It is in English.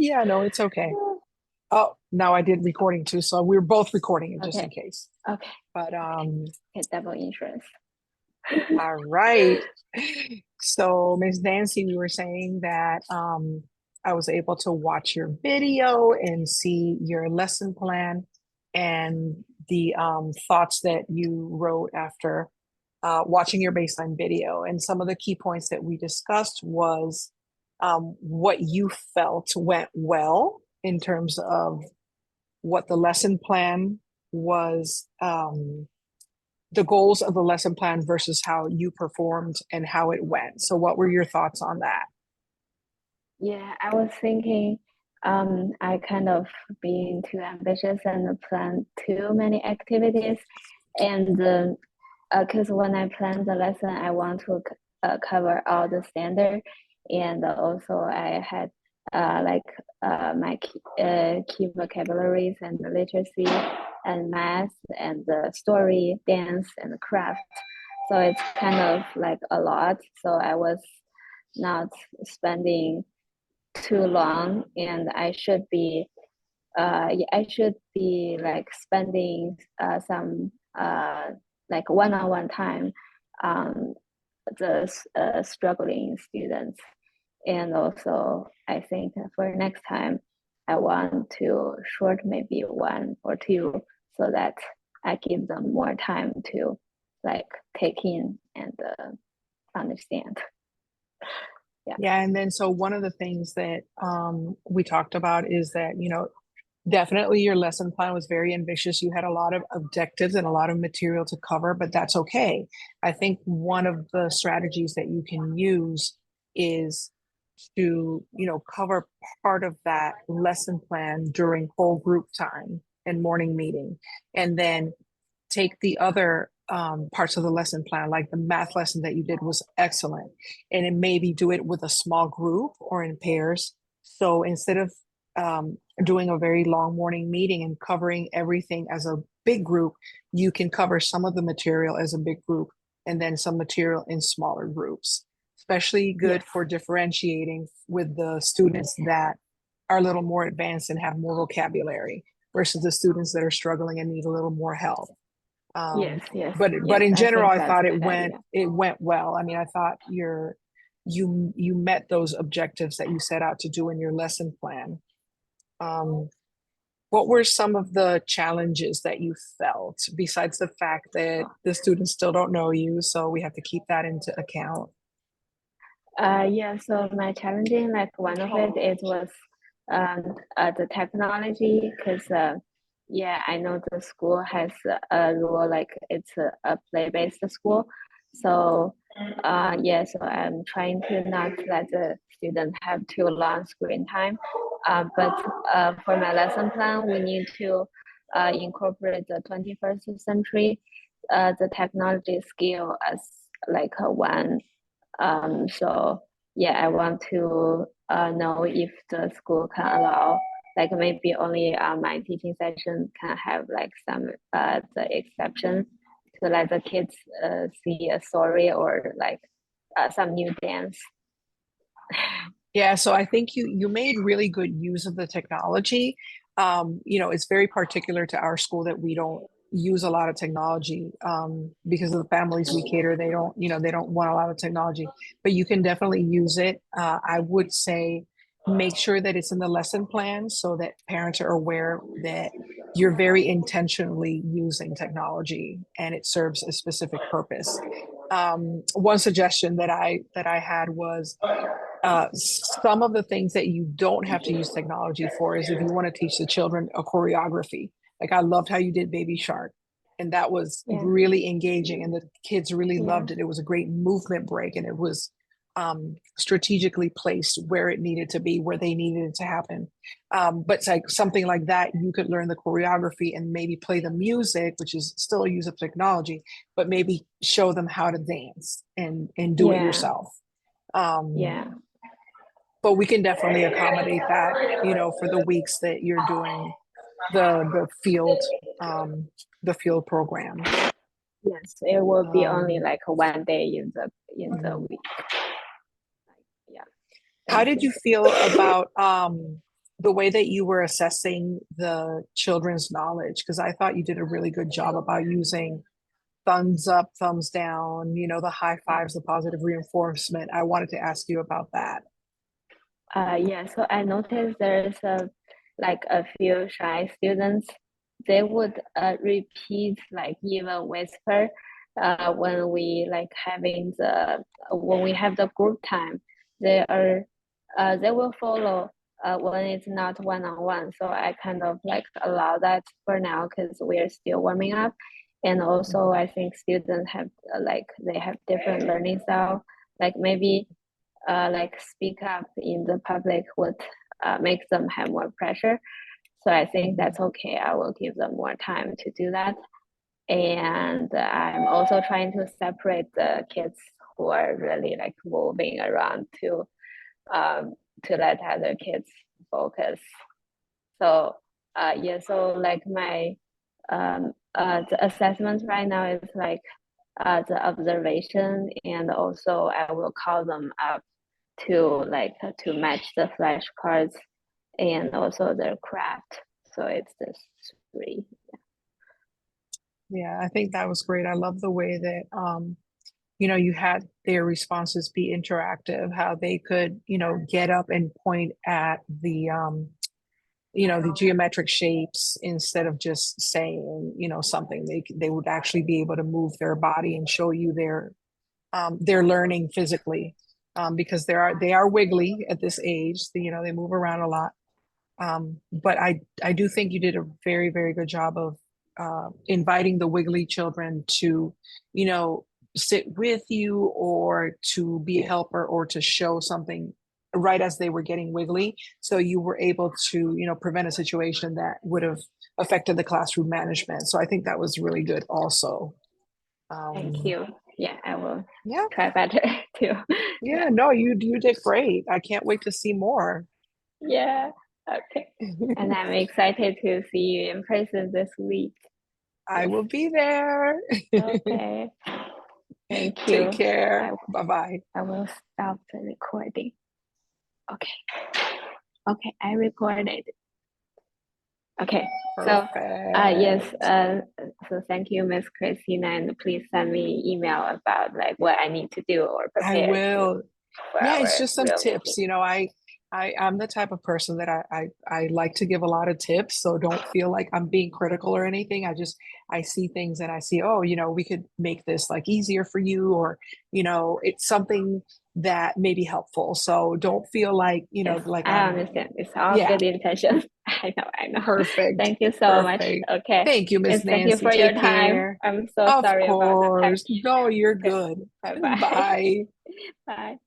Yeah, no, it's okay. Oh, now I did recording too, so we're both recording it just in Okay. case. Okay. But Okay. Double insurance. all right. So Miss Nancy, we were saying that I was able to watch your video and see your lesson plan and the thoughts that you wrote after watching your baseline video. And some of the key points that we discussed was what you felt went well in terms of what the lesson plan was, the goals of the lesson plan versus how you performed and how it went. So, what were your thoughts on that? Yeah, I was thinking, I kind of being too ambitious and plan too many activities, and because when I plan the lesson, I want to cover all the standard, and also I had like my key vocabularies and literacy and math and story, dance and craft. So it's kind of like a lot. So I was not spending too long, and I should be like spending some like one-on-one time on the struggling students. And also, I think for next time, I want to short maybe one or two so that I give them more time to like take in and understand. Yeah. Yeah, and then so one of the things that we talked about is that, definitely your lesson plan was very ambitious. You had a lot of objectives and a lot of material to cover, but that's okay. I think one of the strategies that you can use is to, cover part of that lesson plan during whole group time and morning meeting, and then take the other parts of the lesson plan, like the math lesson that you did was excellent, and then maybe do it with a small group or in pairs. So instead of doing a very long morning meeting and covering everything as a big group, you can cover some of the material as a big group and then some material in smaller groups. Especially good Yes. for differentiating with the students that are a little more advanced and have more vocabulary versus the students that are struggling and need a little more help. Yes. Um, Yes. but Yes. in I general, think I that's thought a good idea. it went well. I mean, I thought you met those objectives that you set out to do in your lesson plan. Um, what were some of the challenges that you felt besides the fact that the students still don't know you, so we have to keep that into account? Yeah, so my challenging, like one of it was the technology, because yeah, I know the school has a rule like it's a play-based school. So yeah, so I'm trying to not let the student have too long screen time. But for my lesson plan, we need to incorporate the 21st century, the technology skill as like a one. So yeah, I want to know if the school can allow, like maybe only my teaching session can have like some the exception to let the kids see a story or like some new dance. Yeah, so I think you made really good use of the technology. It's very particular to our school that we don't use a lot of technology because of the families we cater. They don't want a lot of technology, but you can definitely use it. I would say make sure that it's in the lesson plan so that parents are aware that you're very intentionally using technology and it serves a specific purpose. One suggestion that I had was some of the things that you don't have to use technology for is if you want to teach the children a choreography. Like I loved how you did Baby Shark, and that was Yeah, really engaging, and the kids really yeah, loved it. It was a great movement break, and it was strategically placed where it needed to be, where they needed it to happen. But it's like something like that, you could learn the choreography and maybe play the music, which is still a use of technology, but maybe show them how to dance and do it yeah, yourself. Um, yeah. but we can definitely accommodate that, for the weeks that you're doing the um, the field program. Yes, it will be only Um, like one day in the mhm. week. Yeah, How thank did you. you feel about the way that you were assessing the children's knowledge, because I thought you did a really good job about using thumbs up, thumbs down, the high fives, the positive reinforcement. I wanted to ask you about that. Yeah, so I noticed there's a few shy students. They would repeat like even whisper when we like having the when we have the group time. They will follow when it's not one-on-one. So I kind of like allow that for now because we are still warming up. And also I think students have they have different learning style. Like maybe like speak up in the public would make them have more pressure. So I think that's okay. I will give them more time to do that. And I'm also trying to separate the kids who are really like moving around to let other kids focus. So yeah, so like my the assessment right now is like the observation, and also I will call them up to match the flashcards and also their craft. So it's this three. Yeah, I think that was great. I love the way that you had their responses be interactive, how they could, get up and point at the geometric shapes instead of just saying, something. They would actually be able to move their body and show you their learning physically, because they are wiggly at this age. They move around a lot. But I do think you did a very, very good job of inviting the wiggly children to, sit with you or to be a helper or to show something right as they were getting wiggly. So you were able to, prevent a situation that would have affected the classroom management. So I think that was really good also. Thank Um, you. Yeah, I will yeah, try better too. yeah, Yeah. no, you did great. I can't wait to see more. Yeah. Okay. And I'm excited to see you in person this week. I Yes. will be there. Okay. Thank Take you. care. I Bye bye. I will stop the recording. Okay. Okay, I recorded. Okay. So yes, Perfect. so thank you, Miss Christina, and please send me email about like what I need to do or I prepare to will. for Yeah, it's our just some real tips. meeting. I'm the type of person that I like to give a lot of tips, so don't feel like I'm being critical or anything. I see things and I see, oh, we could make this like easier for you, or it's something that may be helpful. So don't feel like, Yes, like I I'm, understand. It's all yeah, good intentions. I know, I know. perfect. Thank you so much. Perfect. Okay. Thank you, And Miss thank you Nancy. for your Take time. care. I'm so Of sorry about the course. past No, you're email. Okay. good. Bye bye. Bye. Bye.